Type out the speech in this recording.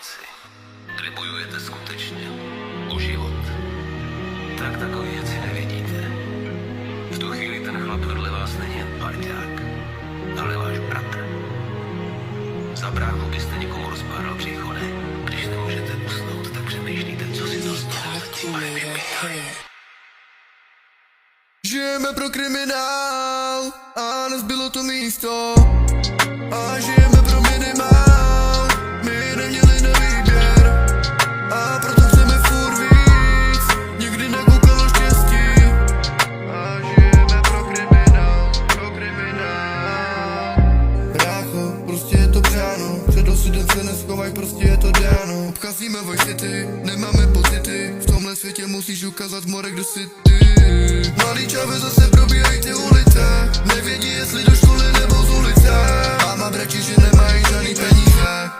věci, kdy bojujete skutečně o život, tak takové věci nevidíte. V tu chvíli ten chlap vedle vás není jen parťák, ale váš bratr. Za bráchu byste někomu rozpádal břicho, ne? Když nemůžete usnout, tak přemýšlíte, co si to stalo. Žijeme pro kriminál a nezbylo to místo. A žijeme pro minimál, my neměli na výběr. A proto chceme furt víc, nikdy nekoukalo štěstí. A žijeme pro kriminál, pro kriminál. Brácho, prostě je to břáno, před osudem se neschovaj, prostě je to dáno. Obcházíme Vice City, nemáme pocity, v tomhle světě musíš ukázat more, kdo si ty. Mladý čave zase probíhají ty ulice, nevědí jestli do školy nebo z ulice. Máma brečí, že nemají žádný peníze.